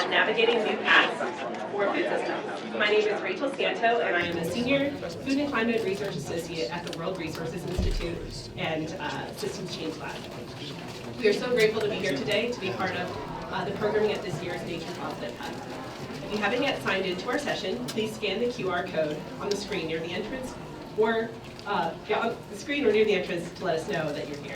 Navigating New Paths for Food Systems. My name is Rachel Scanto, and I am a Senior Food and Climate Research Associate at the World Resources Institute and Systems Change Lab. We are so grateful to be here today to be part of the programming at this year's Nature Positive Hub. If you haven't yet signed into our session, please scan the QR code on the screen near the entrance, or on the screen or near the entrance to let us know that you're here.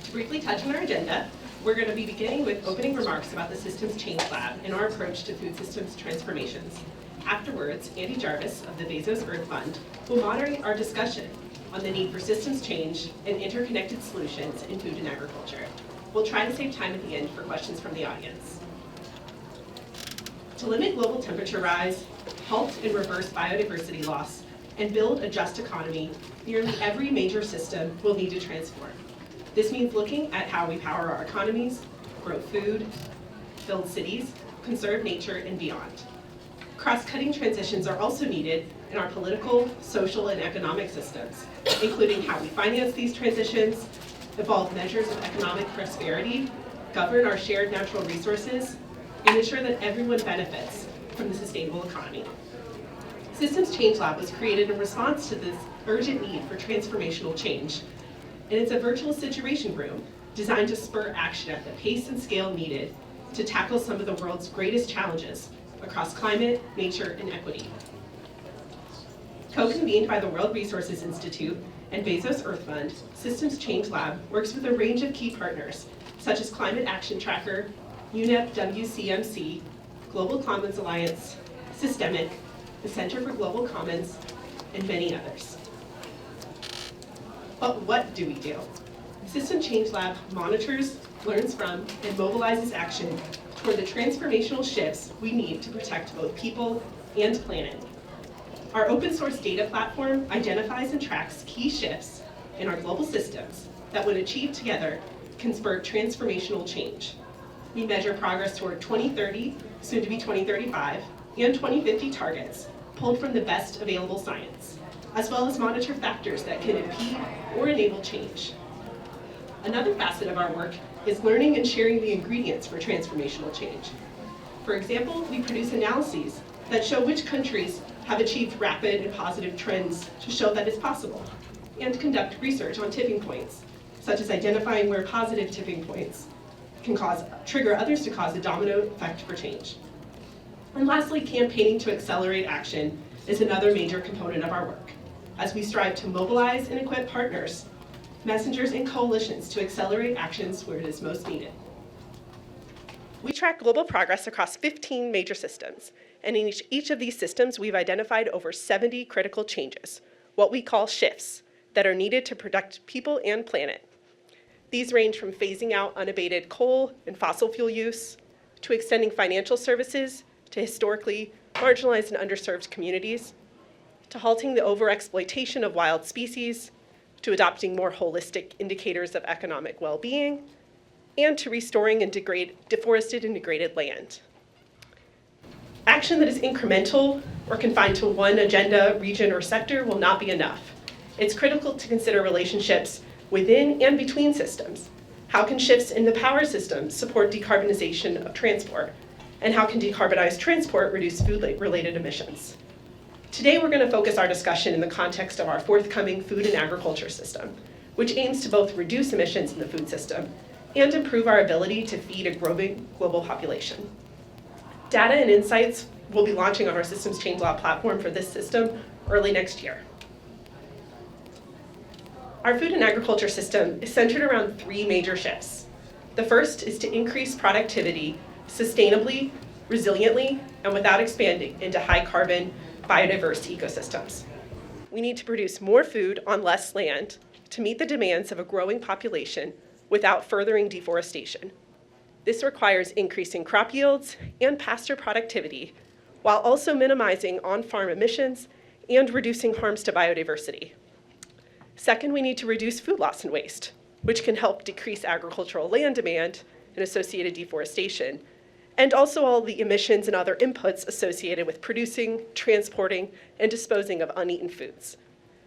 To briefly touch on our agenda, we're going to be beginning with opening remarks about the Systems Change Lab and our approach to food systems transformations. Afterwards, Andy Jarvis of the Bezos Earth Fund will moderate our discussion on the need for systems change and interconnected solutions in food and agriculture. We'll try to save time at the end for questions from the audience. To limit global temperature rise, halt and reverse biodiversity loss, and build a just economy, nearly every major system will need to transform. This means looking at how we power our economies, grow food, build cities, conserve nature, and beyond. Cross-cutting transitions are also needed in our political, social, and economic systems, including how we finance these transitions, evolve measures of economic prosperity, govern our shared natural resources, and ensure that everyone benefits from the sustainable economy. Systems Change Lab was created in response to this urgent need for transformational change, and it's a virtual situation room designed to spur action at the pace and scale needed to tackle some of the world's greatest challenges across climate, nature, and equity. Co-convened by the World Resources Institute and Bezos Earth Fund, Systems Change Lab works with a range of key partners, such as Climate Action Tracker, UNEP WCMC, Global Commons Alliance, Systemic, the Center for Global Commons, and many others. But what do we do? Systems Change Lab monitors, learns from, and mobilizes action toward the transformational shifts we need to protect both people and planet. Our open source data platform identifies and tracks key shifts in our global systems that, when achieved together, can spur transformational change. We measure progress toward 2030, soon to be 2035, and 2050 targets pulled from the best available science, as well as monitor factors that can impede or enable change. Another facet of our work is learning and sharing the ingredients for transformational change. For example, we produce analyses that show which countries have achieved rapid and positive trends to show that it's possible, and conduct research on tipping points, such as identifying where positive tipping points can trigger others to cause a domino effect for change. And lastly, campaigning to accelerate action is another major component of our work, as we strive to mobilize and equip partners, messengers, and coalitions to accelerate actions where it is most needed. We track global progress across 15 major systems, and in each of these systems, we've identified over 70 critical changes, what we call shifts, that are needed to protect people and planet. These range from phasing out unabated coal and fossil fuel use, to extending financial services to historically marginalized and underserved communities, to halting the overexploitation of wild species, to adopting more holistic indicators of economic well-being, and to restoring and deforested and degraded land. Action that is incremental or confined to one agenda, region, or sector will not be enough. It's critical to consider relationships within and between systems. How can shifts in the power system support decarbonization of transport? And how can decarbonized transport reduce food-related emissions? Today, we're going to focus our discussion in the context of our forthcoming food and agriculture system, which aims to both reduce emissions in the food system and improve our ability to feed a growing global population. Data and insights will be launching on our Systems Change Lab platform for this system early next year. Our food and agriculture system is centered around three major shifts. The first is to increase productivity sustainably, resiliently, and without expanding into high-carbon, biodiverse ecosystems. We need to produce more food on less land to meet the demands of a growing population without furthering deforestation. This requires increasing crop yields and pasture productivity, while also minimizing on-farm emissions and reducing harms to biodiversity. Second, we need to reduce food loss and waste, which can help decrease agricultural land demand and associated deforestation, and also all the emissions and other inputs associated with producing, transporting, and disposing of uneaten foods.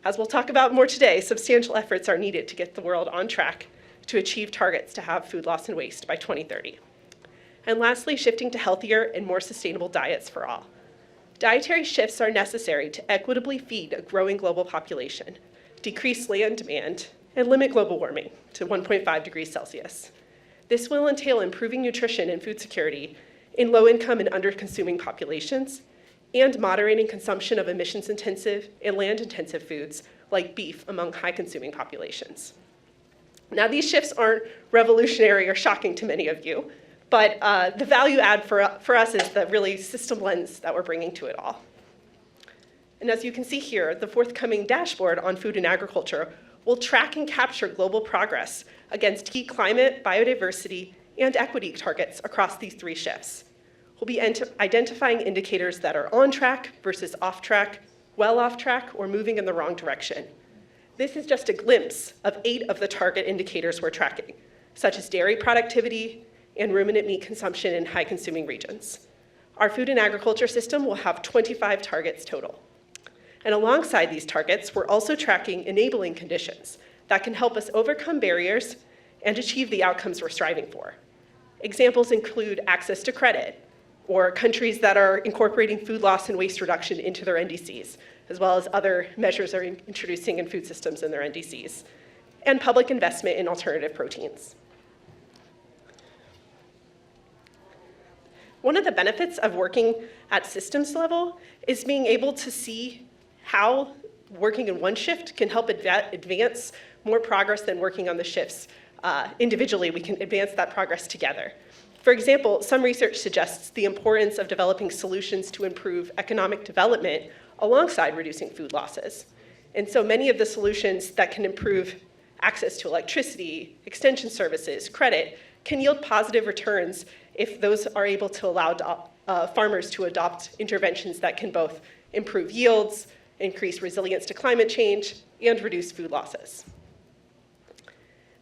As we'll talk about more today, substantial efforts are needed to get the world on track to achieve targets to have food loss and waste by 2030. And lastly, shifting to healthier and more sustainable diets for all. Dietary shifts are necessary to equitably feed a growing global population, decrease land demand, and limit global warming to 1.5 degrees Celsius. This will entail improving nutrition and food security in low-income and under-consuming populations, and moderating consumption of emissions-intensive and land-intensive foods like beef among high-consuming populations. Now, these shifts aren't revolutionary or shocking to many of you, but the value add for us is the really system lens that we're bringing to it all. And as you can see here, the forthcoming dashboard on food and agriculture will track and capture global progress against key climate, biodiversity, and equity targets across these three shifts. We'll be identifying indicators that are on track versus off track, well off track, or moving in the wrong direction. This is just a glimpse of 8 of the target indicators we're tracking, such as dairy productivity and ruminant meat consumption in high-consuming regions. Our food and agriculture system will have 25 targets total. And alongside these targets, we're also tracking enabling conditions that can help us overcome barriers and achieve the outcomes we're striving for. Examples include access to credit, or countries that are incorporating food loss and waste reduction into their NDCs, as well as other measures they're introducing in food systems in their NDCs, and public investment in alternative proteins. One of the benefits of working at systems level is being able to see how working in one shift can help advance more progress than working on the shifts individually. We can advance that progress together. For example, some research suggests the importance of developing solutions to improve economic development alongside reducing food losses. And so many of the solutions that can improve access to electricity, extension services, credit, can yield positive returns if those are able to allow farmers to adopt interventions that can both improve yields, increase resilience to climate change, and reduce food losses.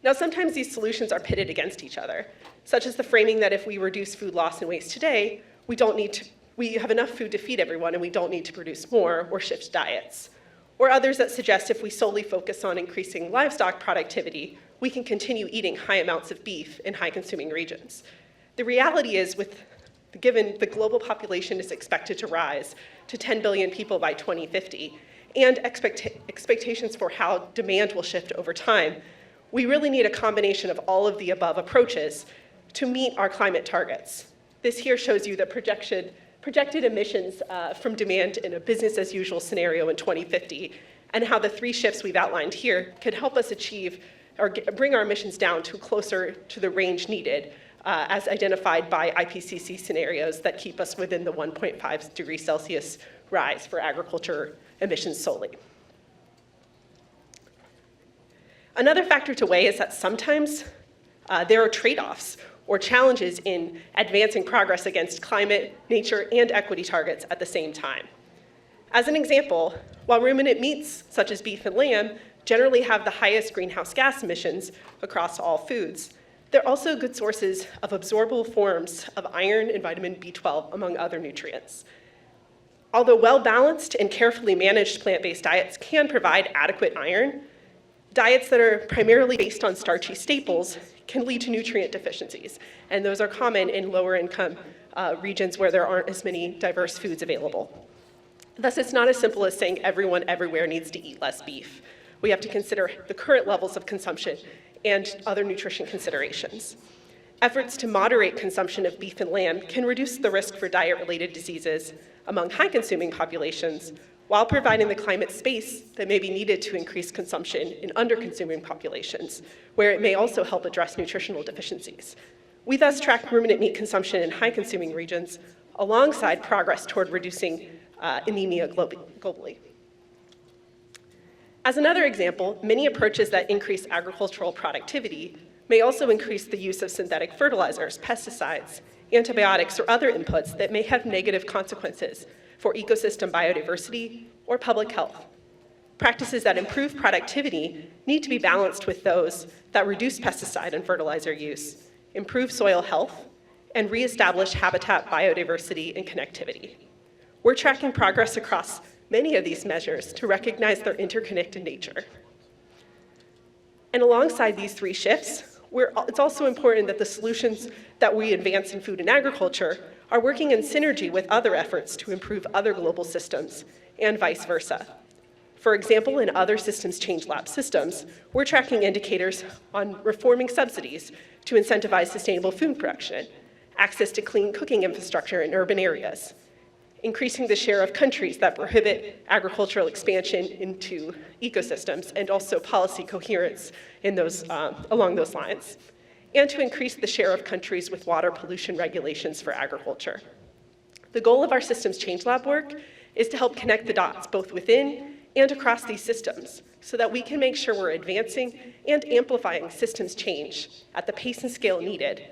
Now, sometimes these solutions are pitted against each other, such as the framing that if we reduce food loss and waste today, we have enough food to feed everyone and we don't need to produce more or shift diets. Or others that suggest if we solely focus on increasing livestock productivity, we can continue eating high amounts of beef in high-consuming regions. The reality is, given the global population is expected to rise to 10 billion people by 2050, and expectations for how demand will shift over time, we really need a combination of all of the above approaches to meet our climate targets. This here shows you the projected emissions from demand in a business-as-usual scenario in 2050, and how the 3 shifts we've outlined here could help us achieve or bring our emissions down to closer to the range needed as identified by IPCC scenarios that keep us within the 1.5 degrees Celsius rise for agriculture emissions solely. Another factor to weigh is that sometimes there are trade-offs or challenges in advancing progress against climate, nature, and equity targets at the same time. As an example, while ruminant meats, such as beef and lamb, generally have the highest greenhouse gas emissions across all foods, they're also good sources of absorbable forms of iron and vitamin B12, among other nutrients. Although well-balanced and carefully managed plant-based diets can provide adequate iron, diets that are primarily based on starchy staples can lead to nutrient deficiencies, and those are common in lower income regions where there aren't as many diverse foods available. Thus, it's not as simple as saying everyone everywhere needs to eat less beef. We have to consider the current levels of consumption and other nutrition considerations. Efforts to moderate consumption of beef and lamb can reduce the risk for diet-related diseases among high-consuming populations, while providing the climate space that may be needed to increase consumption in under-consuming populations, where it may also help address nutritional deficiencies. We thus track ruminant meat consumption in high-consuming regions alongside progress toward reducing anemia globally. As another example, many approaches that increase agricultural productivity may also increase the use of synthetic fertilizers, pesticides, antibiotics, or other inputs that may have negative consequences for ecosystem biodiversity or public health. Practices that improve productivity need to be balanced with those that reduce pesticide and fertilizer use, improve soil health, and reestablish habitat biodiversity and connectivity. We're tracking progress across many of these measures to recognize their interconnected nature. And alongside these 3 shifts, It's also important that the solutions that we advance in food and agriculture are working in synergy with other efforts to improve other global systems, and vice versa. For example, in other Systems Change Lab systems, we're tracking indicators on reforming subsidies to incentivize sustainable food production, access to clean cooking infrastructure in urban areas, increasing the share of countries that prohibit agricultural expansion into ecosystems, and also policy coherence in those, along those lines, and to increase the share of countries with water pollution regulations for agriculture. The goal of our Systems Change Lab work is to help connect the dots both within and across these systems so that we can make sure we're advancing and amplifying systems change at the pace and scale needed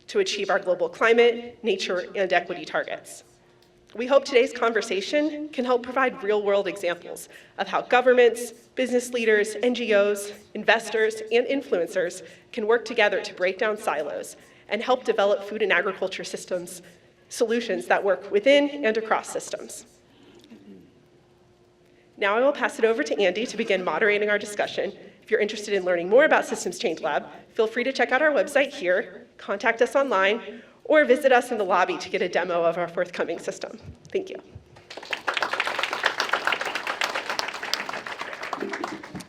to achieve our global climate, nature, and equity targets. We hope today's conversation can help provide real-world examples of how governments, business leaders, NGOs, investors, and influencers can work together to break down silos and help develop food and agriculture systems solutions that work within and across systems. Now I will pass it over to Andy to begin moderating our discussion. If you're interested in learning more about Systems Change Lab, feel free to check out our website here, contact us online, or visit us in the lobby to get a demo of our forthcoming system. Thank you.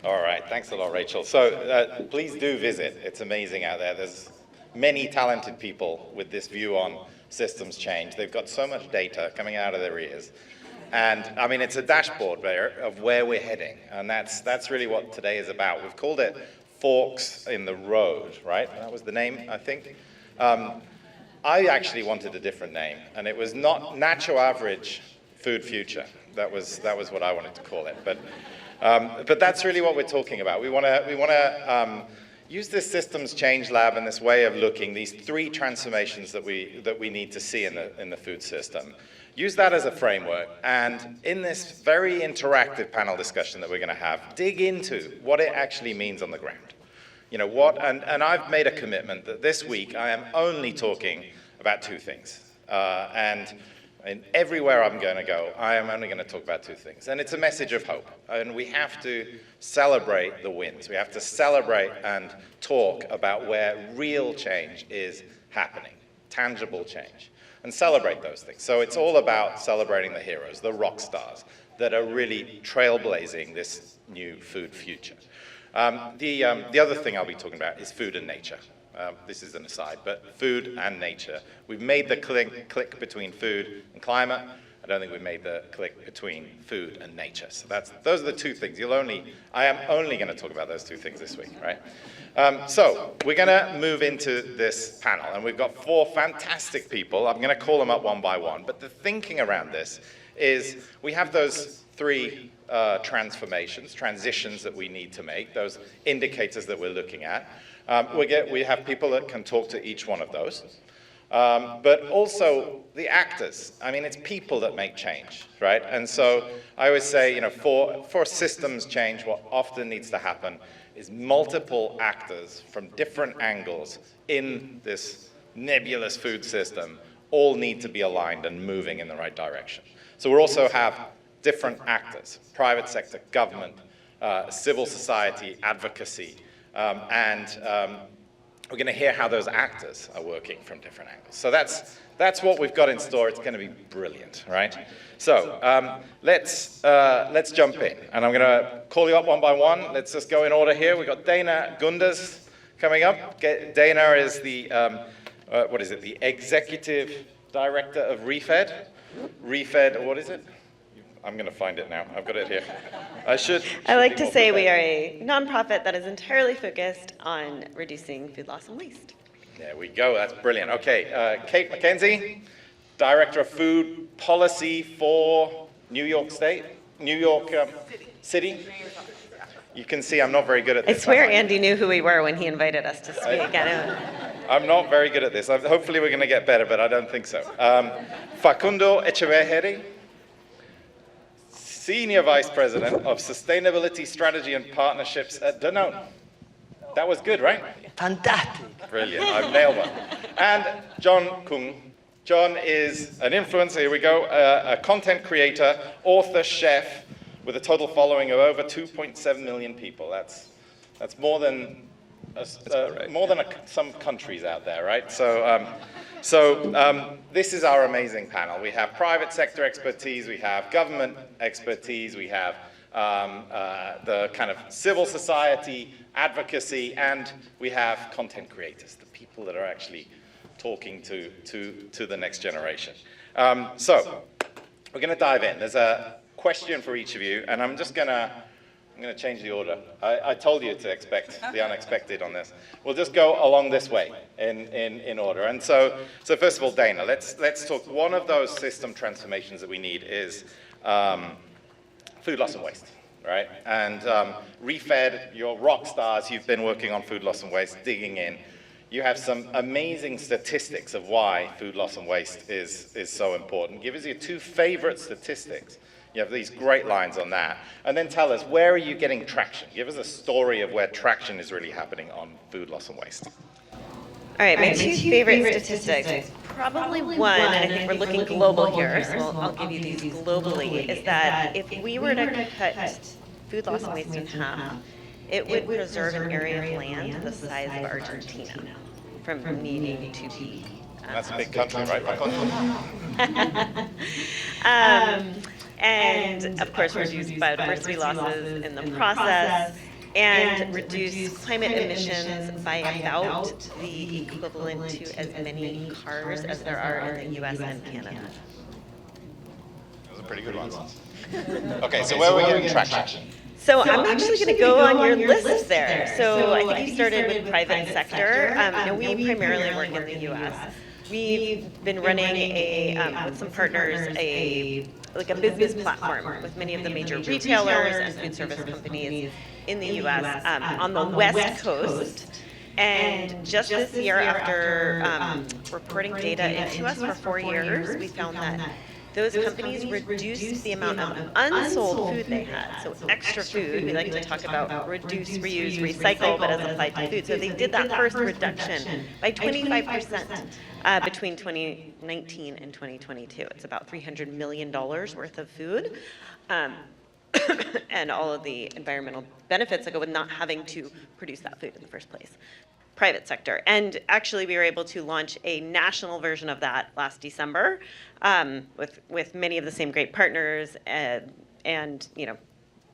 All right, thanks a lot, Rachel. So please do visit. It's amazing out there. There's many talented people with this view on systems change. They've got so much data coming out of their ears. And I mean, it's a dashboard there of where we're heading. And that's really what today is about. We've called it Forks in the Road, right? That was the name, I think. I actually wanted a different name, and it was not Nacho Average Food Future. That was what I wanted to call it. But that's really what we're talking about. We want to use this Systems Change Lab and this way of looking, these three transformations that we need to see in the food system. Use that as a framework, and in this very interactive panel discussion that we're going to have, dig into what it actually means on the ground. You know what? And I've made a commitment that this week I am only talking about two things. And everywhere I'm going to go, I am only going to talk about two things. And it's a message of hope. And we have to celebrate the wins. We have to celebrate and talk about where real change is happening, tangible change, and celebrate those things. So it's all about celebrating the heroes, the rock stars that are really trailblazing this new food future. The other thing I'll be talking about is food and nature. This is an aside, but food and nature. We've made the click between food and climate. I don't think we've made the click between food and nature. So those are the two things. I am only going to talk about those two things this week, right? So we're going to move into this panel, and we've got four fantastic people. I'm going to call them up one by one, but the thinking around this is we have those three transitions that we need to make, those indicators that we're looking at. We have people that can talk to each one of those. But also the actors. I mean, it's people that make change, right? And so I always say, you know, for systems change, what often needs to happen is multiple actors from different angles in this nebulous food system all need to be aligned and moving in the right direction. So we also have different actors, private sector, government, civil society, advocacy, and we're going to hear how those actors are working from different angles. So that's what we've got in store. It's going to be brilliant, right? So let's jump in, and I'm going to call you up one by one. Let's just go in order here. We've got Dana Gunders coming up. Dana is the the executive director of ReFed. ReFed, what is it? I'm going to find it now. I've got it here. I like to say we are a nonprofit that is entirely focused on reducing food loss and waste. There we go. That's brilliant. Okay, Kate McKenzie, Director of Food Policy for New York City. You can see I'm not very good at this. I swear Andy knew who we were when he invited us to speak. I'm not very good at this. Hopefully we're going to get better, but I don't think so. Facundo Echeverri, Senior Vice President of Sustainability Strategy and Partnerships at Danone. That was good, right? Fantastic. Brilliant, I've nailed one. And John Kung. John is an influencer, here we go, a content creator, author, chef, with a total following of over 2.7 million people. That's more than more than some countries out there, right? This is our amazing panel. We have private sector expertise, we have government expertise, we have the kind of civil society, advocacy, and we have content creators, the people that are actually talking to the next generation. So we're going to dive in. There's a question for each of you, and I'm going to change the order. I told you to expect the unexpected on this. We'll just go along this way in order. And so first of all, Dana, let's talk. One of those system transformations that we need is food loss and waste, right? And ReFed, you're rock stars. You've been working on food loss and waste, digging in. You have some amazing statistics of why food loss and waste is so important. Give us your two favorite statistics. You have these great lines on that. And then tell us, where are you getting traction? Give us a story of where traction is really happening on food loss and waste. All right, my two favorite statistics. Probably one, and I think we're looking global here, so I'll give you these globally, is that if we were to cut food loss and waste in half, it would preserve an area of land the size of Argentina from needing to be. That's a big country, right? And of course, reduce biodiversity losses in the process, and reduce climate emissions by about the equivalent to as many cars as there are in the US and Canada. Those are pretty good ones. Okay, so where are we getting traction? So I'm actually going to go on your list there. So I think you started with private sector. We primarily work in the U.S. We've been running with some partners a business platform with many of the major retailers and food service companies in the U.S. On the West Coast. And just this year, after reporting data into us for 4 years, we found that those companies reduced the amount of unsold food they had. So extra food, we like to talk about reduce, reuse, recycle, but as applied to food. So they did that first reduction by 25% between 2019 and 2022. It's about $300 million worth of food. And all of the environmental benefits that go with not having to produce that food in the first place. Private sector. And actually, we were able to launch a national version of that last December with many of the same great partners and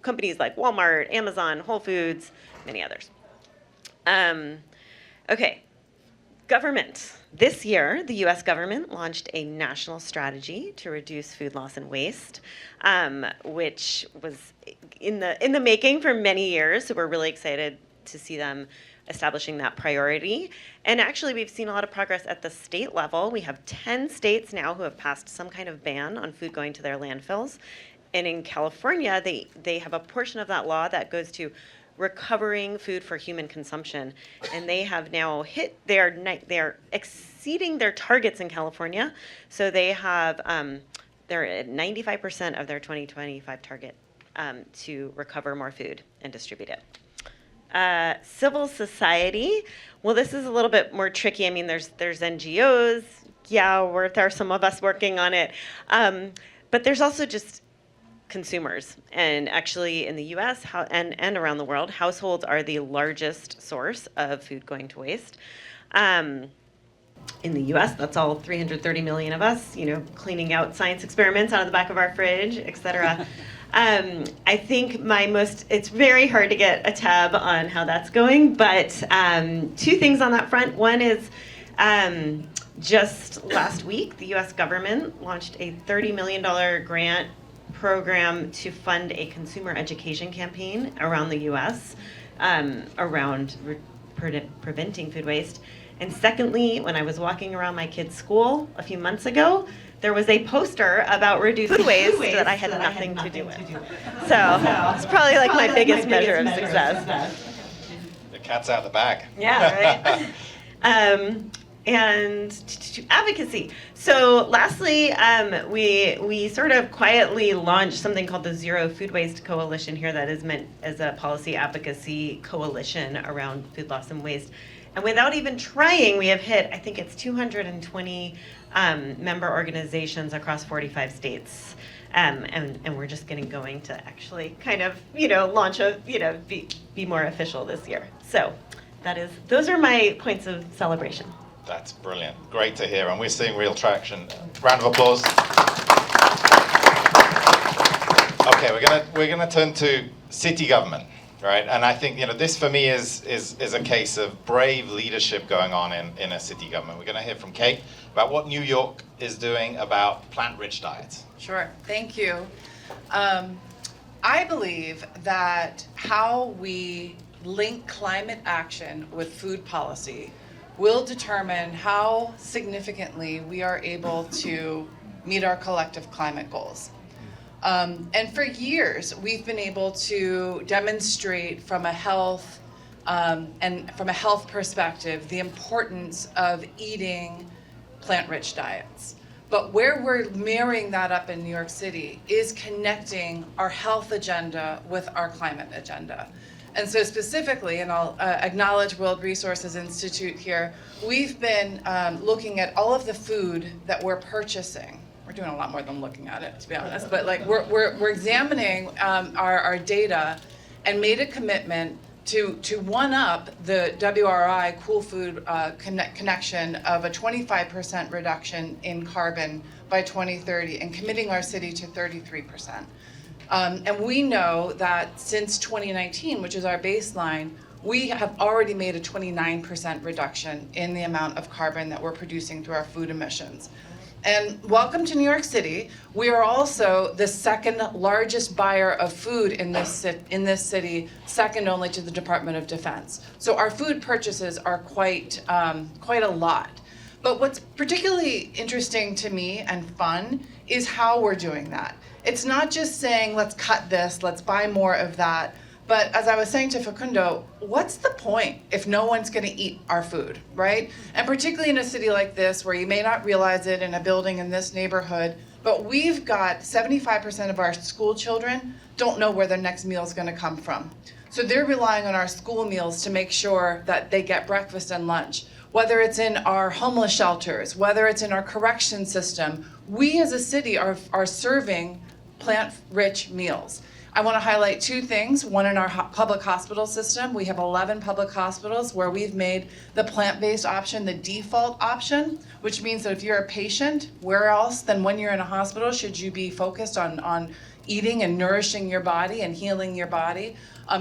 companies like Walmart, Amazon, Whole Foods, many others. Okay, government. This year, the U.S. government launched a national strategy to reduce food loss and waste, which was in the making for many years. So we're really excited to see them establishing that priority. And actually, we've seen a lot of progress at the state level. We have 10 states now who have passed some kind of ban on food going to their landfills. And in California, they have a portion of that law that goes to recovering food for human consumption. And they have now they are exceeding their targets in California. So they have, they're at 95% of their 2025 target to recover more food and distribute it. Civil society, well, this is a little bit more tricky. I mean, there's NGOs, yeah, there are some of us working on it, but there's also just consumers. And actually in the US and around the world, households are the largest source of food going to waste. In the US, that's all 330 million of us, cleaning out science experiments out of the back of our fridge, et cetera. I think it's very hard to get a tab on how that's going, but two things on that front. One is just last week, the US government launched a $30 million grant program to fund a consumer education campaign around the US around preventing food waste. And secondly, when I was walking around my kids' school a few months ago, there was a poster about reduced food waste that I had nothing to do with. So it's probably like my biggest measure of success. The cat's out of the bag. Yeah, right. And advocacy. So lastly, we sort of quietly launched something called the Zero Food Waste Coalition here that is meant as a policy advocacy coalition around food loss and waste. And without even trying, we have hit, I think it's 220 member organizations across 45 states. And we're just getting going to actually kind of, launch be more official this year. So those are my points of celebration. That's brilliant. Great to hear, and we're seeing real traction. Round of applause. Okay, we're gonna turn to city government, right? And I think this for me is a case of brave leadership going on in a city government. We're gonna hear from Kate about what New York is doing about plant-rich diets. Sure, thank you. I believe that how we link climate action with food policy will determine how significantly we are able to meet our collective climate goals. And for years, we've been able to demonstrate from a health perspective the importance of eating plant-rich diets. But where we're marrying that up in New York City is connecting our health agenda with our climate agenda. And so specifically, and I'll acknowledge World Resources Institute here, we've been looking at all of the food that we're purchasing. We're doing a lot more than looking at it, to be honest, but like we're examining our data and made a commitment to one up the WRI Cool Food connection of a 25% reduction in carbon by 2030 and committing our city to 33%. And we know that since 2019, which is our baseline, we have already made a 29% reduction in the amount of carbon that we're producing through our food emissions. And welcome to New York City. We are also the second largest buyer of food in this city, second only to the Department of Defense. So our food purchases are quite a lot. But what's particularly interesting to me and fun is how we're doing that. It's not just saying, let's cut this, let's buy more of that. But as I was saying to Facundo, what's the point if no one's going to eat our food, right? And particularly in a city like this, where you may not realize it in a building in this neighborhood, but we've got 75% of our school children don't know where their next meal is going to come from. So they're relying on our school meals to make sure that they get breakfast and lunch. Whether it's in our homeless shelters, whether it's in our correction system, we as a city are serving plant-rich meals. I want to highlight two things. One, in our public hospital system, we have 11 public hospitals where we've made the plant-based option the default option, which means that if you're a patient, where else than when you're in a hospital should you be focused on eating and nourishing your body and healing your body.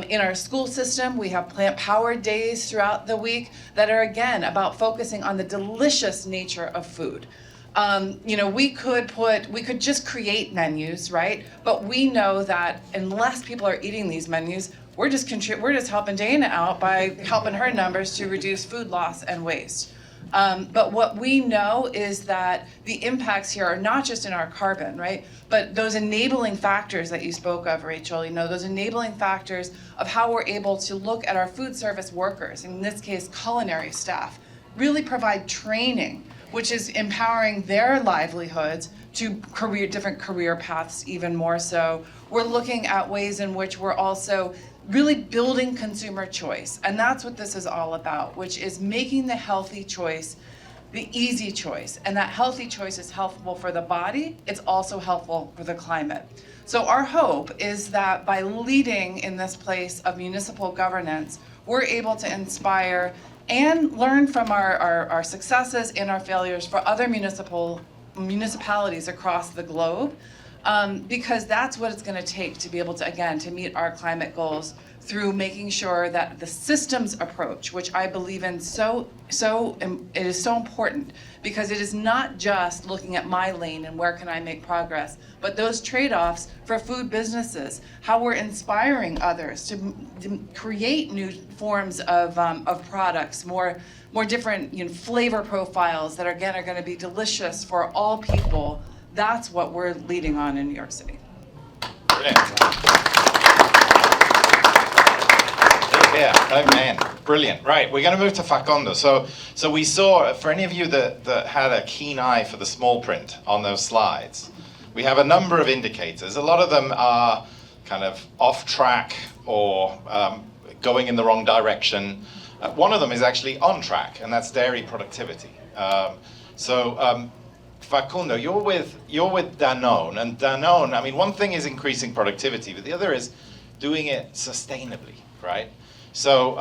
In our school system, we have plant-powered days throughout the week that are, again, about focusing on the delicious nature of food. We could just create menus, right? But we know that unless people are eating these menus, we're just helping Dana out by helping her numbers to reduce food loss and waste. But what we know is that the impacts here are not just in our carbon, right? But those enabling factors that you spoke of, Rachel, those enabling factors of how we're able to look at our food service workers, in this case, culinary staff, really provide training, which is empowering their livelihoods to different career paths even more so. We're looking at ways in which we're also really building consumer choice. And that's what this is all about, which is making the healthy choice the easy choice. And that healthy choice is helpful for the body, it's also helpful for the climate. So our hope is that by leading in this place of municipal governance, we're able to inspire and learn from our successes and our failures for other municipalities across the globe, because that's what it's going to take to be able to, again, to meet our climate goals through making sure that the systems approach, which I believe in it is so important, because it is not just looking at my lane and where can I make progress, but those trade-offs for food businesses, how we're inspiring others to create new forms of products, more different flavor profiles that are going to be delicious for all people. That's what we're leading on in New York City. Brilliant. Yeah, oh man, brilliant. Right, we're going to move to Facundo. So we saw, for any of you that had a keen eye for the small print on those slides, we have a number of indicators. A lot of them are kind of off track or going in the wrong direction. One of them is actually on track, and that's dairy productivity. Facundo, you're with Danone, and Danone, I mean, one thing is increasing productivity, but the other is doing it sustainably, right? So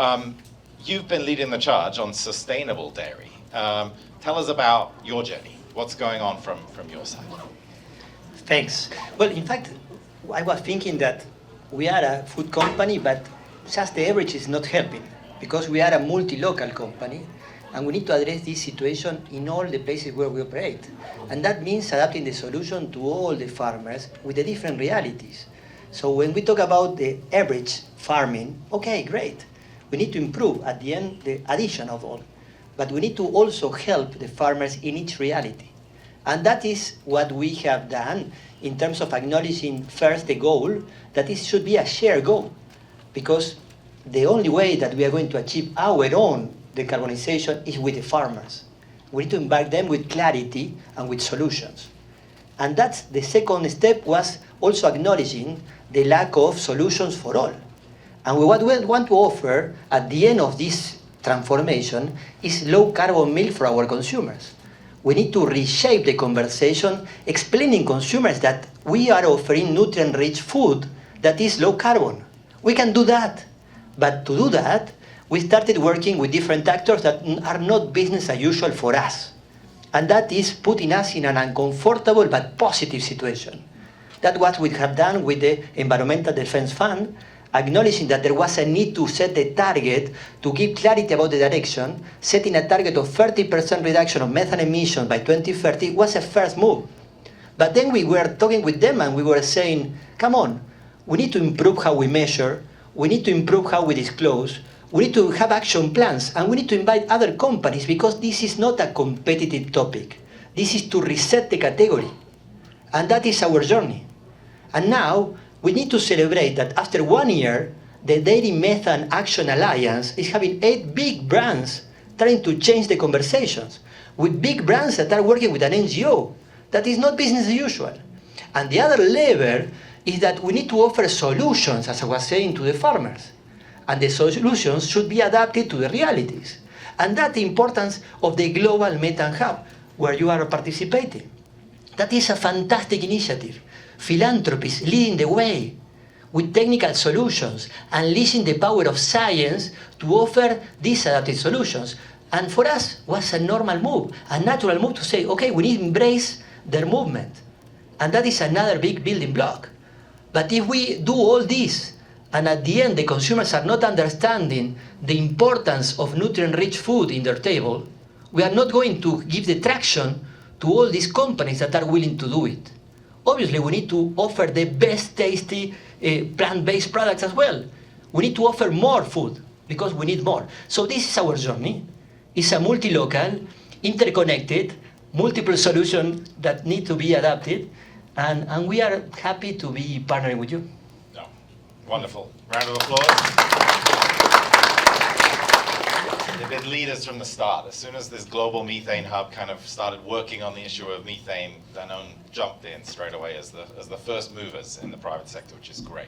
you've been leading the charge on sustainable dairy. Tell us about your journey. What's going on from your side? Thanks. Well, in fact, I was thinking that we are a food company, but just the average is not helping because we are a multi-local company and we need to address this situation in all the places where we operate. And that means adapting the solution to all the farmers with the different realities. So when we talk about the average farming, okay, great. We need to improve at the end the addition of all. But we need to also help the farmers in each reality. And that is what we have done in terms of acknowledging first the goal, that it should be a shared goal. Because the only way that we are going to achieve our own decarbonization is with the farmers. We need to embark them with clarity and with solutions. And that's the second step, was also acknowledging the lack of solutions for all. And what we want to offer at the end of this transformation is low carbon milk for our consumers. We need to reshape the conversation, explaining consumers that we are offering nutrient-rich food that is low carbon. We can do that. But to do that, we started working with different actors that are not business as usual for us. And that is putting us in an uncomfortable but positive situation. That's what we have done with the Environmental Defense Fund, acknowledging that there was a need to set a target to give clarity about the direction. Setting a target of 30% reduction of methane emissions by 2030 was a first move. But then we were talking with them and we were saying, come on, we need to improve how we measure, we need to improve how we disclose, we need to have action plans, and we need to invite other companies because this is not a competitive topic. This is to reset the category. And that is our journey. And now, we need to celebrate that after 1 year, the Dairy Methane Action Alliance is having 8 big brands trying to change the conversations, with big brands that are working with an NGO. That is not business as usual. And the other lever is that we need to offer solutions, as I was saying, to the farmers. And the solutions should be adapted to the realities. And that's the importance of the Global Methane Hub, where you are participating. That is a fantastic initiative. Philanthropists leading the way with technical solutions, unleashing the power of science to offer these adapted solutions. And for us, was a normal move, a natural move to say, okay, we need to embrace their movement. And that is another big building block. But if we do all this, and at the end the consumers are not understanding the importance of nutrient-rich food in their table, we are not going to give the traction to all these companies that are willing to do it. Obviously, we need to offer the best tasty plant-based products as well. We need to offer more food because we need more. So this is our journey. It's a multi-local, interconnected, multiple solutions that need to be adapted, and we are happy to be partnering with you. No. Wonderful. Round of applause. They've been leaders from the start. As soon as this global methane hub kind of started working on the issue of methane, Danone jumped in straight away as the first movers in the private sector, which is great.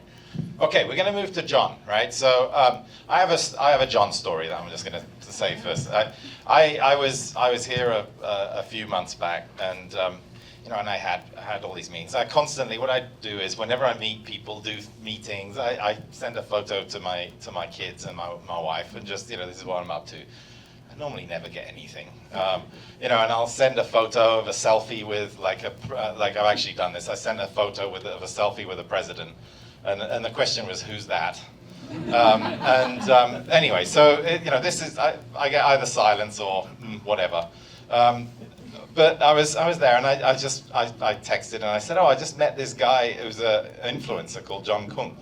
Okay, we're going to move to John, right? So I have a John story that I'm just going to say first. I was here a few months back, and and I had all these meetings. What I do is whenever I meet people, do meetings, I send a photo to my kids and my wife, and just this is what I'm up to. I normally never get anything, and I'll send a photo of a selfie with like I've actually done this. I sent a photo of a selfie with the president, and the question was, who's that? Anyway, so this is I get either silence or whatever. But I was there, and I texted and I said, I just met this guy who's an influencer called John Kung,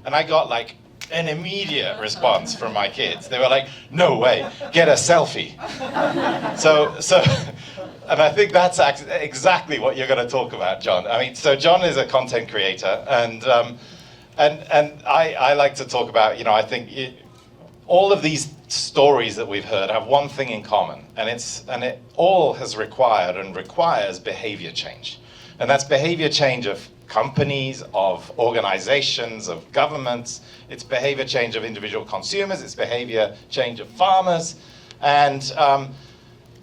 and I got like an immediate response from my kids. They were like, no way, get a selfie. So, and I think that's exactly what you're going to talk about, John. I mean, so John is a content creator, and I like to talk about, I think all of these stories that we've heard have one thing in common, and it all has required and requires behavior change. And that's behavior change of companies, of organizations, of governments. It's behavior change of individual consumers. It's behavior change of farmers. And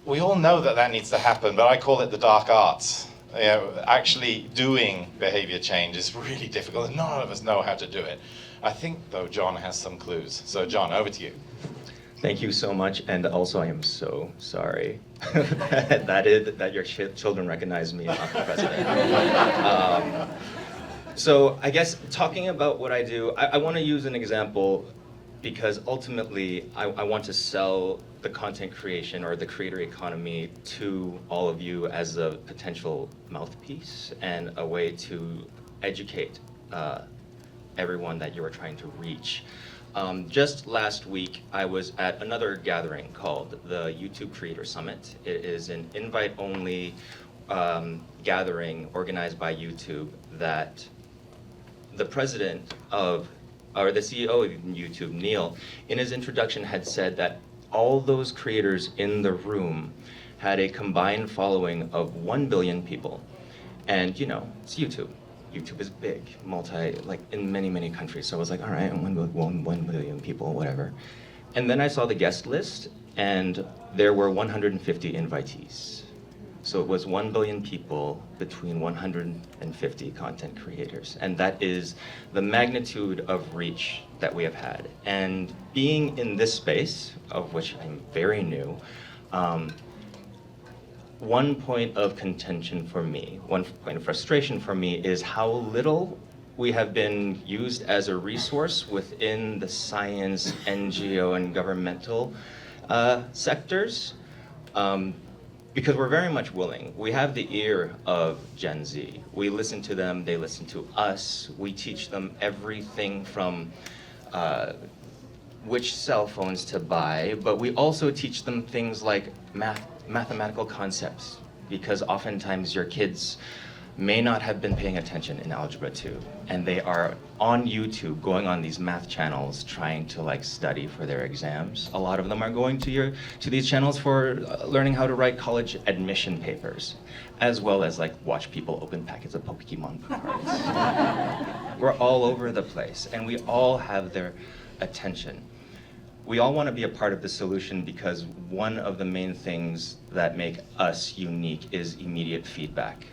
we all know that needs to happen, but I call it the dark arts. Actually doing behavior change is really difficult, and none of us know how to do it. I think, though, John has some clues. So, John, over to you. Thank you so much, and also I am so sorry that your children recognize me and not the president. So I guess talking about what I do, I want to use an example because ultimately I want to sell the content creation or the creator economy to all of you as a potential mouthpiece and a way to educate everyone that you are trying to reach. Just last week, I was at another gathering called the YouTube Creator Summit. It is an invite-only gathering organized by YouTube that the president of, or the CEO of YouTube, Neil, in his introduction had said that all those creators in the room had a combined following of 1 billion people. And you know, it's YouTube. YouTube is big, like in many, many countries. So I was like, all right, 1 billion people, whatever. And then I saw the guest list, and there were 150 invitees. So it was 1 billion people between 150 content creators. And that is the magnitude of reach that we have had. And being in this space, of which I'm very new, one point of contention for me, one point of frustration for me is how little we have been used as a resource within the science, NGO, and governmental sectors. Because we're very much willing. We have the ear of Gen Z. We listen to them, they listen to us. We teach them everything from which cell phones to buy, but we also teach them things like mathematical concepts, because oftentimes your kids may not have been paying attention in Algebra 2, and they are on YouTube going on these math channels trying to like study for their exams. A lot of them are going to these channels for learning how to write college admission papers, as well as like watch people open packets of Pokemon cards. We're all over the place, and we all have their attention. We all want to be a part of the solution because one of the main things that make us unique is immediate feedback.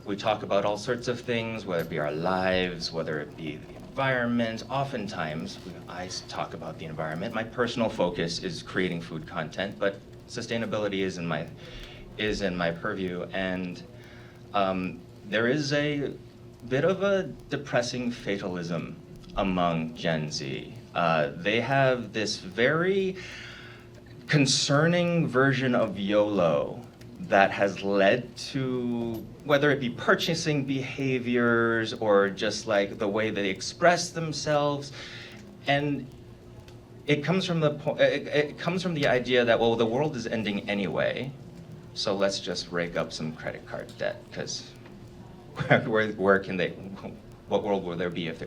We talk about all sorts of things, whether it be our lives, whether it be the environment. Oftentimes, I talk about the environment. My personal focus is creating food content, but sustainability is in my purview. And there is a bit of a depressing fatalism among Gen Z. They have this very concerning version of YOLO that has led to, whether it be purchasing behaviors or just like the way they express themselves, and it comes from the idea that, well, the world is ending anyway, so let's just rake up some credit card debt, because where can they, what world will there be if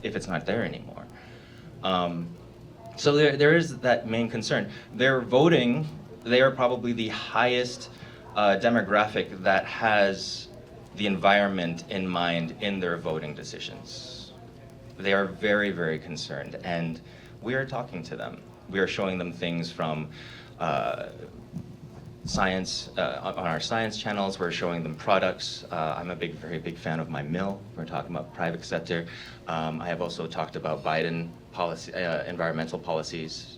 it's not there anymore? So there is that main concern. They're voting. They are probably the highest demographic that has the environment in mind in their voting decisions. They are very, very concerned, and we are talking to them. We are showing them things from science, on our science channels. We're showing them products. I'm a very big fan of My Mill. We're talking about private sector. I have also talked about Biden policy, environmental policies.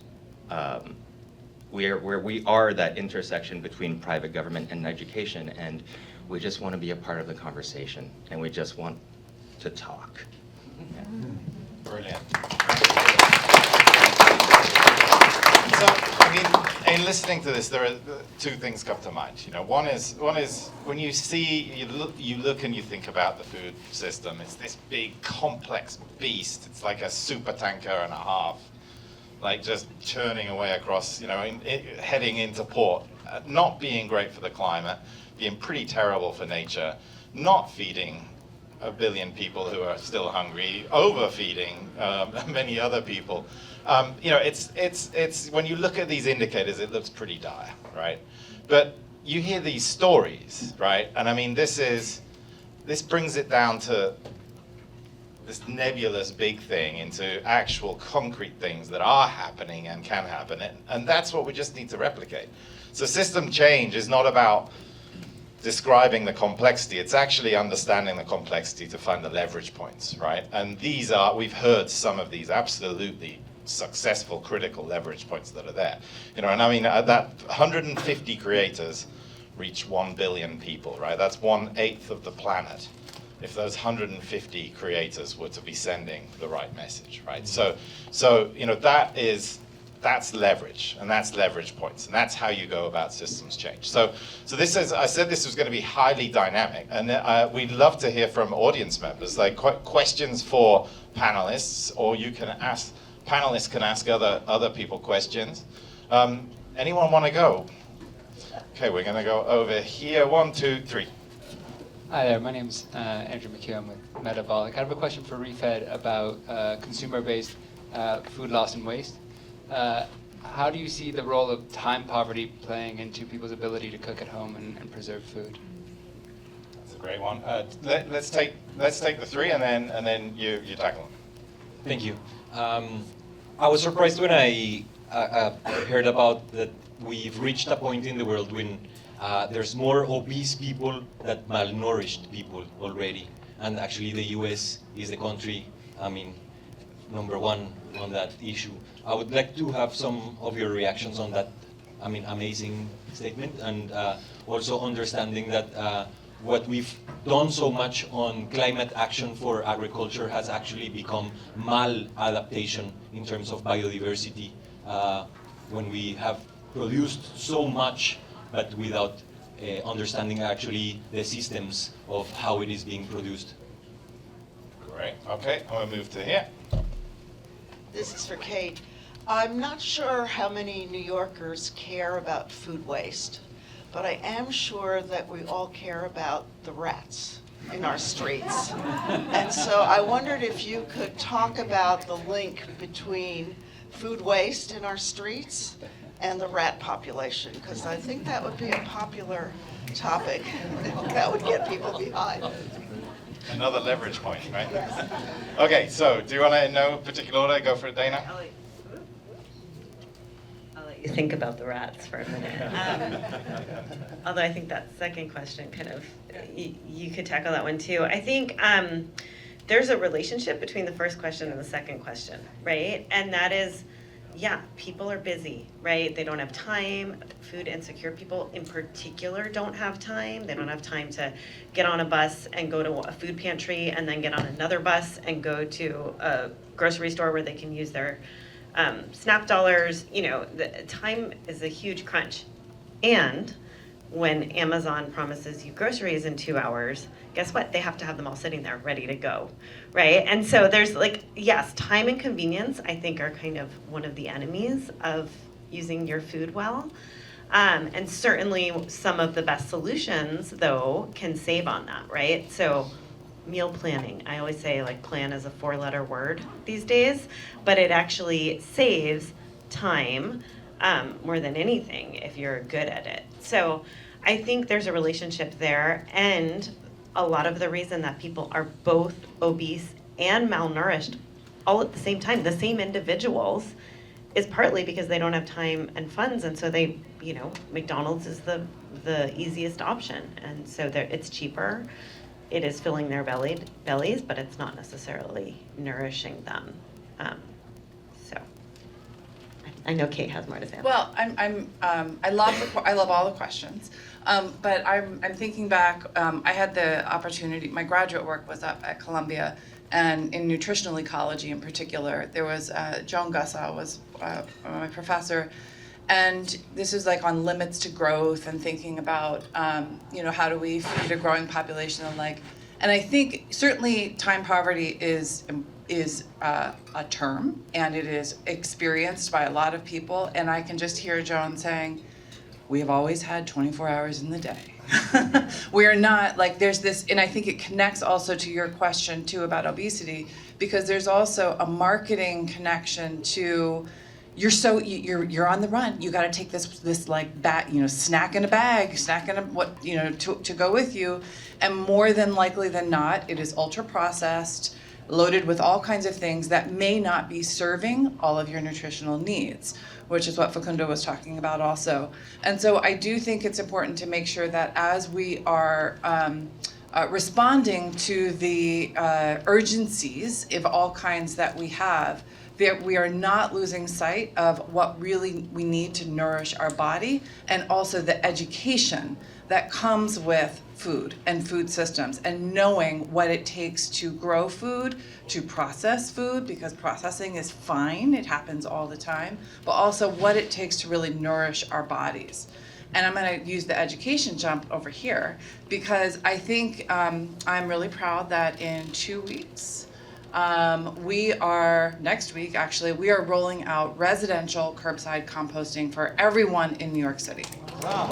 Where we are that intersection between private government and education, and we just want to be a part of the conversation, and we just want to talk. Yeah. Brilliant. So, I mean, in listening to this, there are two things come to mind. You know, one is when you look and you think about the food system. It's this big, complex beast. It's like a super tanker and a half, like just churning away across, you know, heading into port, not being great for the climate, being pretty terrible for nature, not feeding 1 billion people who are still hungry, overfeeding many other people. You know, it's when you look at these indicators, it looks pretty dire, right? But you hear these stories, right? And I mean, this brings it down to this nebulous big thing into actual concrete things that are happening and can happen. And that's what we just need to replicate. So system change is not about describing the complexity, it's actually understanding the complexity to find the leverage points, right? And we've heard some of these absolutely successful critical leverage points that are there. You know, and I mean, that 150 creators reach 1 billion people, right? That's 1/8 of the planet. If those 150 creators were to be sending the right message, right? So you know, that's leverage, and that's leverage points, and that's how you go about systems change. So this is, I said this was going to be highly dynamic, and we'd love to hear from audience members, like questions for panelists, or you can ask, panelists can ask other people questions. Anyone want to go? Okay, we're going to go over here. 1, 2, 3. Hi there, my name's Andrew McHugh. I'm with Metabolic. I have a question for ReFed about consumer-based food loss and waste. How do you see the role of time poverty playing into people's ability to cook at home and preserve food? That's a great one. Let's take the 3, and then you tackle them. Thank you. I was surprised when I heard about that we've reached a point in the world when there's more obese people than malnourished people already. And actually the US is the country, I mean, number 1 on that issue. I would like to have some of your reactions on that, I mean, amazing statement, and also understanding that what we've done so much on climate action for agriculture has actually become maladaptation in terms of biodiversity, when we have produced so much but without understanding actually the systems of how it is being produced. Great. Okay, I'm going to move to here. This is for Kate. I'm not sure how many New Yorkers care about food waste, but I am sure that we all care about the rats in our streets. And so I wondered if you could talk about the link between food waste in our streets and the rat population, because I think that would be a popular topic that would get people behind. Another leverage point, right? Okay, so do you want to, in no particular order, go for it, Dana? I'll let you think about the rats for a minute. Although I think that second question kind of, you could tackle that one too. I think there's a relationship between the first question and the second question, right? And that is, yeah, people are busy, right? They don't have time. Food insecure people in particular don't have time. They don't have time to get on a bus and go to a food pantry and then get on another bus and go to a grocery store where they can use their SNAP dollars. You know, the time is a huge crunch. And when Amazon promises you groceries in 2 hours, guess what? They have to have them all sitting there ready to go, right? And so there's like, yes, time and convenience, I think, are kind of one of the enemies of using your food well. And certainly some of the best solutions, though, can save on that, right? So meal planning, I always say, like, plan is a 4-letter word these days, but it actually saves time more than anything if you're good at it. So I think there's a relationship there, and a lot of the reason that people are both obese and malnourished all at the same time, the same individuals, is partly because they don't have time and funds, and so they, you know, McDonald's is the easiest option, and so it's cheaper. It is filling their bellies, but it's not necessarily nourishing them. So I know Kate has more to say. Well, I love all the questions, but I'm thinking back. I had the opportunity. My graduate work was up at Columbia, and in nutritional ecology in particular, there was Joan Gussaw was my professor, and this is like on limits to growth and thinking about you know, how do we feed a growing population and like. And I think certainly time poverty is a term, and it is experienced by a lot of people. And I can just hear Joan saying, we have always had 24 hours in the day. We are not, like, there's this, and I think it connects also to your question too about obesity, because there's also a marketing connection to, you're on the run. You got to take this like snack in a bag, snack in a what, you know, to go with you, and more than likely than not, it is ultra processed, loaded with all kinds of things that may not be serving all of your nutritional needs, which is what Facundo was talking about also. And so I do think it's important to make sure that as we are responding to the urgencies of all kinds that we have, we are not losing sight of what really we need to nourish our body, and also the education that comes with food and food systems, and knowing what it takes to grow food, to process food, because processing is fine, it happens all the time, but also what it takes to really nourish our bodies. And I'm going to use the education jump over here, because I think I'm really proud that in 2 weeks, next week actually, we are rolling out residential curbside composting for everyone in New York City. Wow.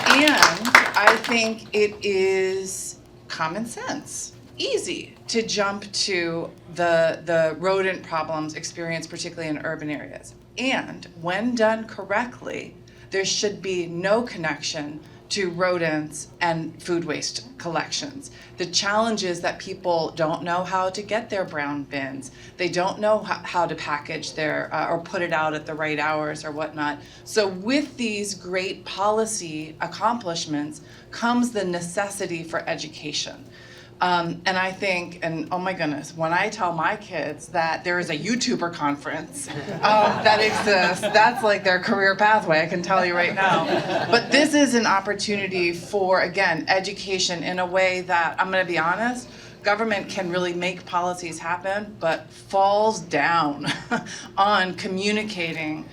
And I think it is common sense, easy to jump to the rodent problems experienced particularly in urban areas. And when done correctly, there should be no connection to rodents and food waste collections. The challenge is that people don't know how to get their brown bins. They don't know how to package their, or put it out at the right hours or whatnot. So with these great policy accomplishments comes the necessity for education. And I think, and oh my goodness, when I tell my kids that there is a YouTuber conference that exists, that's like their career pathway, I can tell you right now. But this is an opportunity for, again, education in a way that, I'm gonna be honest, government can really make policies happen, but falls down on communicating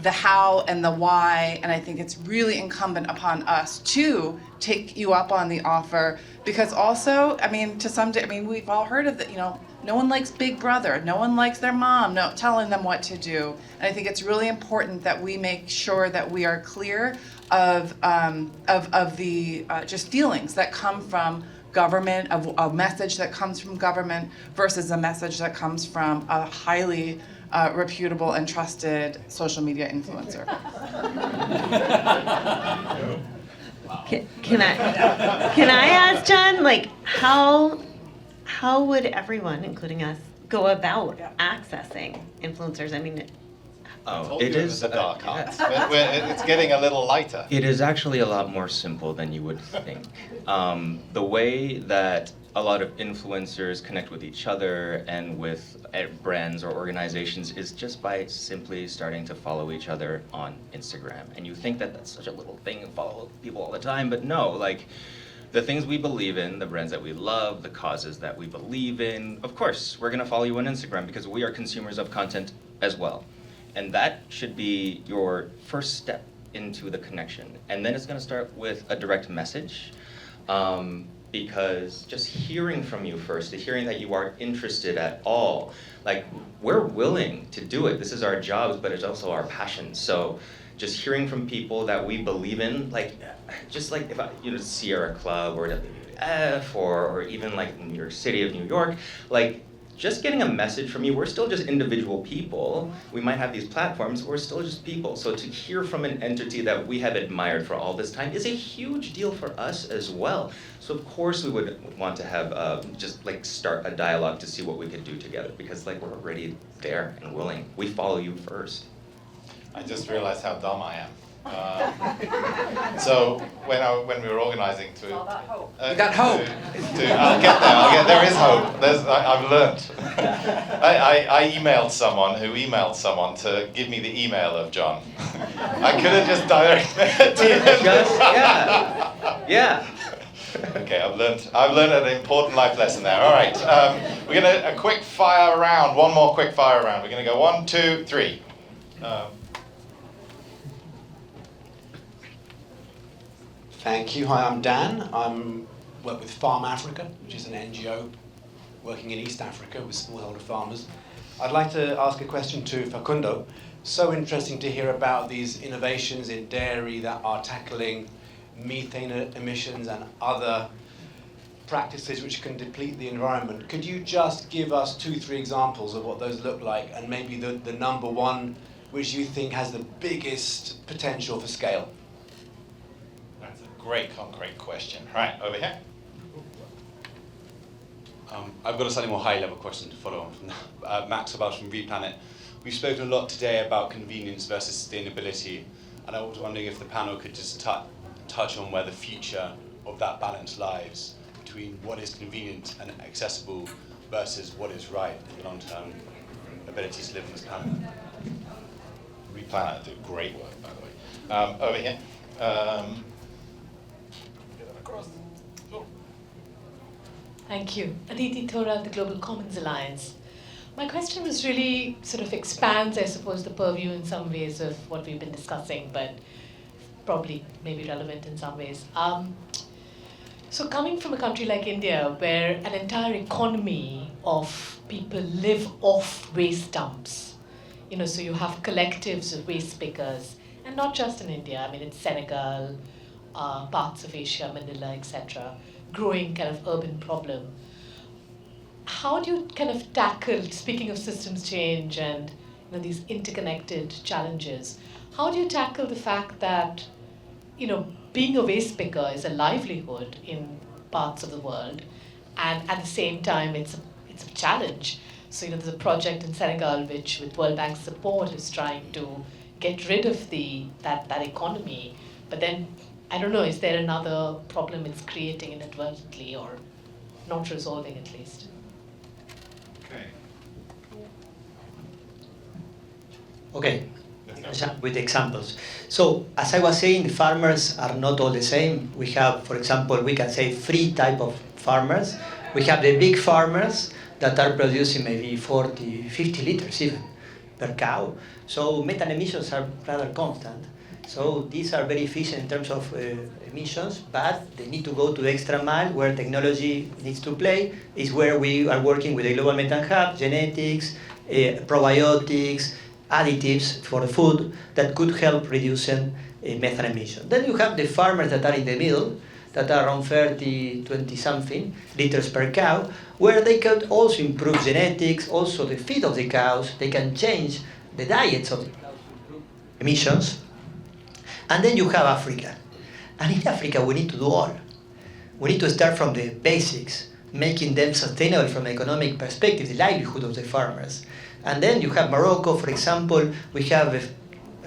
the how and the why, and I think it's really incumbent upon us to take you up on the offer, because also, I mean, we've all heard of the, no one likes Big Brother, no one likes their mom telling them what to do, and I think it's really important that we make sure that we are clear of the just feelings that come from government, of a message that comes from government versus a message that comes from a highly reputable and trusted social media influencer. Can I ask John, like, how would everyone, including us, go about accessing influencers? I mean, It is the dark arts. It's getting a little lighter. It is actually a lot more simple than you would think. The way that a lot of influencers connect with each other and with brands or organizations is just by simply starting to follow each other on Instagram. And you think that that's such a little thing, follow people all the time, but no, like the things we believe in, the brands that we love, the causes that we believe in, of course, we're gonna follow you on Instagram because we are consumers of content as well. And that should be your first step into the connection. And then it's gonna start with a direct message. Because just hearing from you first, hearing that you are interested at all, like we're willing to do it. This is our jobs, but it's also our passion. So just hearing from people that we believe in, like just like if I, Sierra Club or WWF or even like New York City of New York, like just getting a message from you, we're still just individual people. We might have these platforms, we're still just people. So to hear from an entity that we have admired for all this time is a huge deal for us as well. So of course we would want to have just like start a dialogue to see what we could do together, because like we're already there and willing. We follow you first. I just realized how dumb I am. So when we were organising to, You got hope. I'll get there. There is hope. I've learnt. I emailed someone who emailed someone to give me the email of John. I could have just directed him. Yeah. Okay, I've learned an important life lesson there. All right, we're gonna a quick fire round. One more quick fire round. We're gonna go 1, 2, 3. Thank you. Hi, I'm Dan. I work with Farm Africa, which is an NGO working in East Africa with smallholder farmers. I'd like to ask a question to Facundo. So interesting to hear about these innovations in dairy that are tackling methane emissions and other practices which can deplete the environment. Could you just give us 2-3 examples of what those look like, and maybe the number one which you think has the biggest potential for scale? That's a great concrete question. Right, over here. I've got a slightly more high-level question to follow on from that. Max Abels from Replanet. We've spoken a lot today about convenience versus sustainability, and I was wondering if the panel could just touch on where the future of that balance lies between what is convenient and accessible versus what is right in the long-term ability to live on this planet? Replanet do great work, by the way. Over here. Get that across. Oh. Thank you. Aditi Thora, the Global Commons Alliance. My question was really sort of expands, I suppose, the purview in some ways of what we've been discussing, but probably maybe relevant in some ways. So coming from a country like India, where an entire economy of people live off waste dumps, so you have collectives of waste pickers, and not just in India, I mean, in Senegal, parts of Asia, Manila, etc., growing kind of urban problem. How do you kind of tackle, speaking of systems change and these interconnected challenges, how do you tackle the fact that, being a waste picker is a livelihood in parts of the world, and at the same time it's a challenge. So there's a project in Senegal which, with World Bank support, is trying to get rid of that economy. But then, I don't know, is there another problem it's creating inadvertently or not resolving at least? Okay, with examples. So, as I was saying, the farmers are not all the same. We have, for example, we can say 3 types of farmers. We have the big farmers that are producing maybe 40, 50 liters even per cow. So methane emissions are rather constant. So these are very efficient in terms of emissions, but they need to go to the extra mile where technology needs to play, is where we are working with the Global Methane Hub, genetics, probiotics, additives for the food that could help reducing methane emission. Then you have the farmers that are in the middle, that are around 30, 20 something liters per cow, where they can also improve genetics, also the feed of the cows, they can change the diets of the cows to improve emissions. And then you have Africa. And in Africa we need to do all. We need to start from the basics, making them sustainable from an economic perspective, the livelihood of the farmers. And then you have Morocco, for example, we have a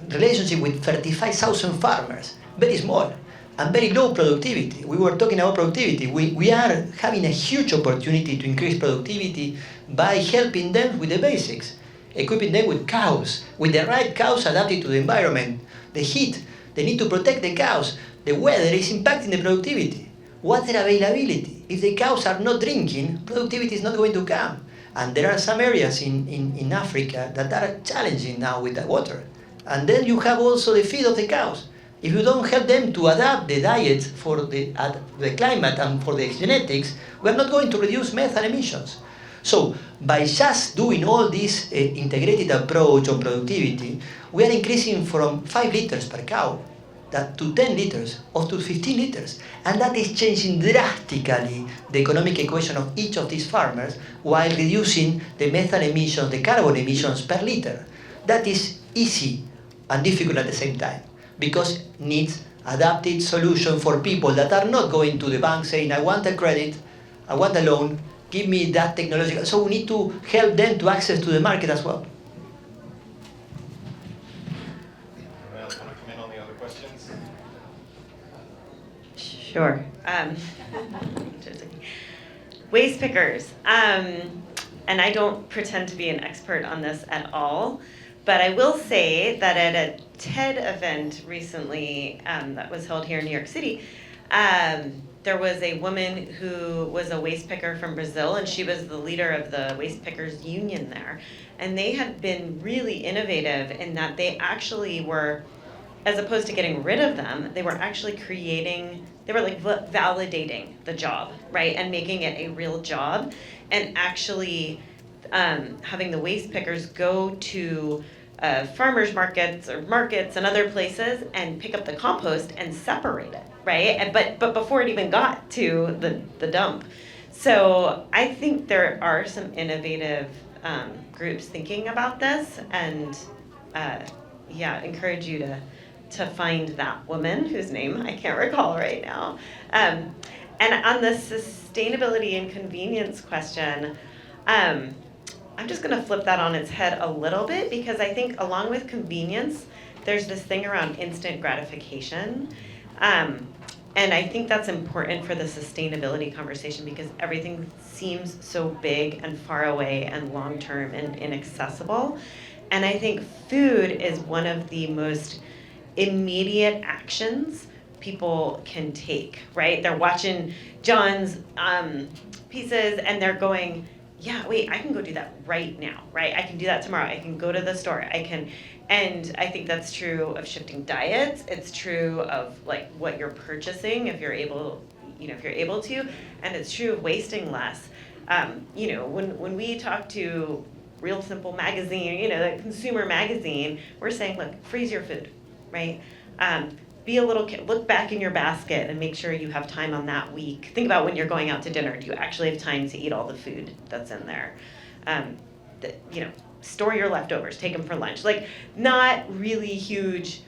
relationship with 35,000 farmers, very small, and very low productivity. We were talking about productivity. We are having a huge opportunity to increase productivity by helping them with the basics, equipping them with cows, with the right cows adapted to the environment, the heat. They need to protect the cows. The weather is impacting the productivity. Water availability. If the cows are not drinking, productivity is not going to come. And there are some areas in Africa that are challenging now with the water. And then you have also the feed of the cows. If you don't help them to adapt the diet for the climate and for the genetics, we're not going to reduce methane emissions. So by just doing all this integrated approach on productivity, we are increasing from 5 liters per cow to 10 liters or to 15 liters. And that is changing drastically the economic equation of each of these farmers while reducing the methane emissions, the carbon emissions per liter. That is easy and difficult at the same time, because it needs adapted solution for people that are not going to the bank saying, I want a credit, I want a loan, give me that technology. So we need to help them to access to the market as well. Anyone else want to come in on the other questions? Sure. Waste pickers. And I don't pretend to be an expert on this at all, but I will say that at a TED event recently that was held here in New York City, there was a woman who was a waste picker from Brazil, and she was the leader of the Waste Pickers Union there. And they had been really innovative in that they actually were, as opposed to getting rid of them, they were actually they were like validating the job, right? And making it a real job, and actually having the waste pickers go to farmers markets and other places and pick up the compost and separate it, right? But before it even got to the dump. So I think there are some innovative groups thinking about this, and encourage you to find that woman whose name I can't recall right now. And on the sustainability and convenience question, I'm just going to flip that on its head a little bit, because I think along with convenience, there's this thing around instant gratification. And I think that's important for the sustainability conversation because everything seems so big and far away and long-term and inaccessible. And I think food is one of the most immediate actions people can take, right? They're watching John's pieces and they're going, yeah, wait, I can go do that right now, right? I can do that tomorrow. I can go to the store. And I think that's true of shifting diets. It's true of like what you're purchasing if you're able, if you're able to, and it's true of wasting less. When we talk to Real Simple magazine, the consumer magazine, we're saying, look, freeze your food, right? Be a little, look back in your basket and make sure you have time on that week. Think about when you're going out to dinner, do you actually have time to eat all the food that's in there? Store your leftovers, take them for lunch. Like, not really huge,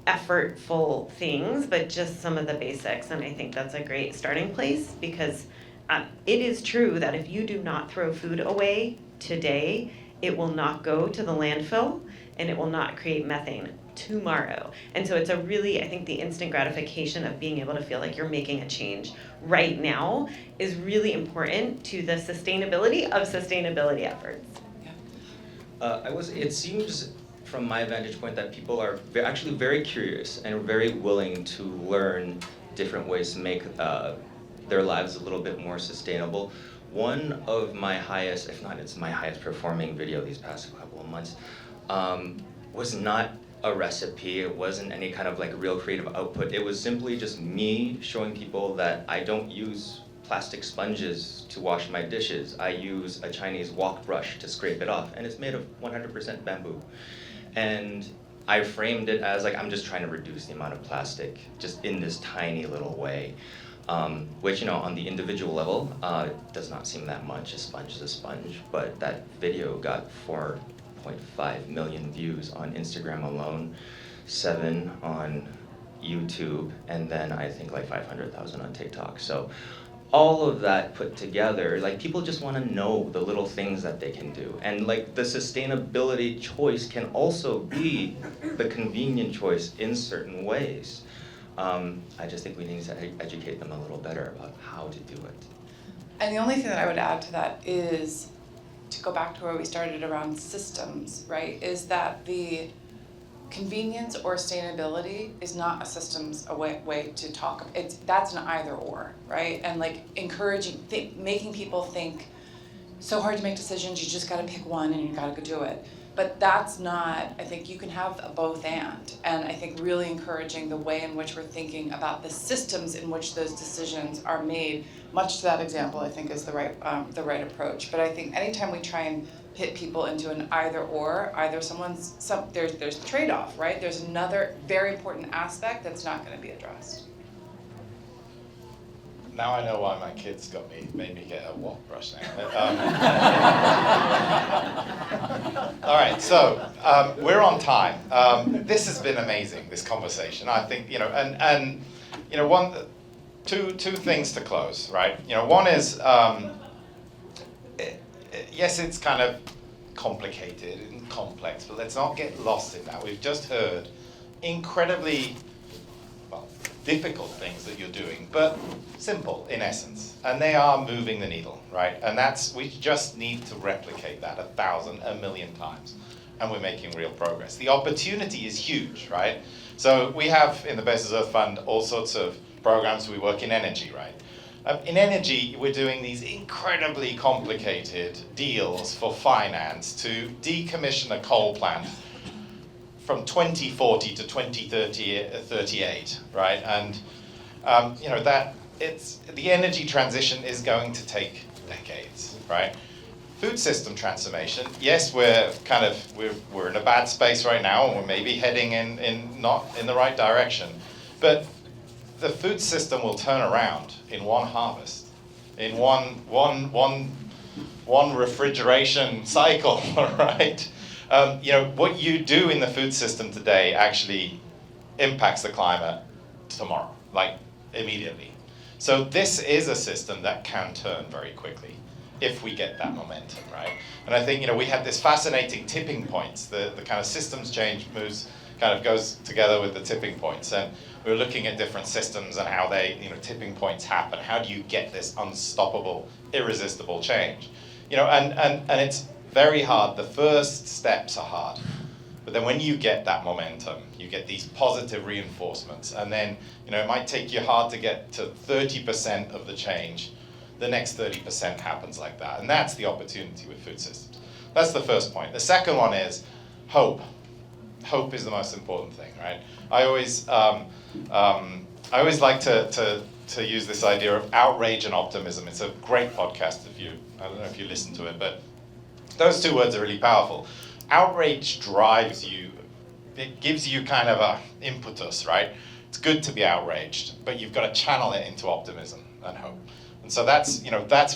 effortful things, but just some of the basics. And I think that's a great starting place because it is true that if you do not throw food away today, it will not go to the landfill and it will not create methane tomorrow. And so it's a really, I think the instant gratification of being able to feel like you're making a change right now is really important to the sustainability of sustainability efforts. It seems from my vantage point that people are actually very curious and very willing to learn different ways to make their lives a little bit more sustainable. One of my highest, if not it's my highest performing video these past couple of months, was not a recipe. It wasn't any kind of like real creative output. It was simply just me showing people that I don't use plastic sponges to wash my dishes. I use a Chinese wok brush to scrape it off, and it's made of 100% bamboo. And I framed it as like I'm just trying to reduce the amount of plastic just in this tiny little way, which on the individual level does not seem that much. A sponge is a sponge, but that video got 4.5 million views on Instagram alone, 7 on YouTube, and then I think like 500,000 on TikTok. So all of that put together, like people just want to know the little things that they can do. And like the sustainability choice can also be the convenient choice in certain ways. I just think we need to educate them a little better about how to do it. And the only thing that I would add to that is to go back to where we started around systems, right? Is that the convenience or sustainability is not a systems way to talk. That's an either or, right? And like encouraging, making people think, so hard to make decisions, you just gotta pick one and you gotta go do it. But that's not, I think you can have a both and I think really encouraging the way in which we're thinking about the systems in which those decisions are made, much to that example, I think is the right approach. But I think anytime we try and pit people into an either or, there's a trade-off, right? There's another very important aspect that's not gonna be addressed. Now I know why my kids made me get a wok brush now. All right, so we're on time. This has been amazing, this conversation. I think, two things to close, right? One is, yes, it's kind of complicated and complex, but let's not get lost in that. We've just heard incredibly difficult things that you're doing, but simple in essence, and they are moving the needle, right? And we just need to replicate that 1,000, 1,000,000 times, and we're making real progress. The opportunity is huge, right? So we have in the Bezos Earth Fund all sorts of programs. We work in energy, right? In energy, we're doing these incredibly complicated deals for finance to decommission a coal plant from 2040 to 2038, right? And the energy transition is going to take decades, right? Food system transformation, yes, we're in a bad space right now, and we're maybe heading not in the right direction, but the food system will turn around in one harvest, in one refrigeration cycle, right? What you do in the food system today actually impacts the climate tomorrow, like immediately. So this is a system that can turn very quickly if we get that momentum, right? And I think, we have this fascinating tipping points, the kind of systems change moves kind of goes together with the tipping points. And we were looking at different systems and how they, tipping points happen. How do you get this unstoppable, irresistible change? And it's very hard. The first steps are hard. But then when you get that momentum, you get these positive reinforcements, and then, it might take you hard to get to 30% of the change. The next 30% happens like that. And that's the opportunity with food systems. That's the first point. The second one is hope. Hope is the most important thing, right? I always like to use this idea of outrage and optimism. It's a great podcast I don't know if you listen to it, but those two words are really powerful. Outrage drives you, it gives you kind of a impetus, right? It's good to be outraged, but you've got to channel it into optimism and hope. And so that's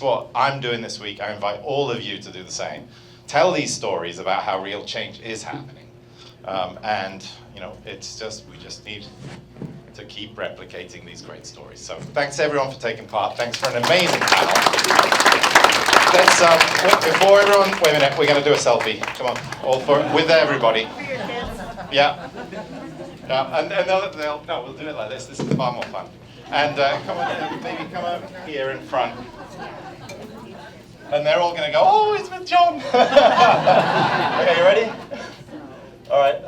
what I'm doing this week. I invite all of you to do the same. Tell these stories about how real change is happening. We just need to keep replicating these great stories. So thanks everyone for taking part. Thanks for an amazing panel. Let's, before everyone, wait a minute, we're going to do a selfie. Come on, with everybody. Yeah. And we'll do it like this. This is far more fun. And come on, maybe come up here in front. And they're all going to go, oh, it's with John. Okay, you ready? All right.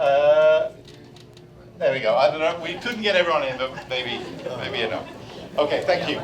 There we go. I don't know. We couldn't get everyone in, but maybe enough. Okay, thank you.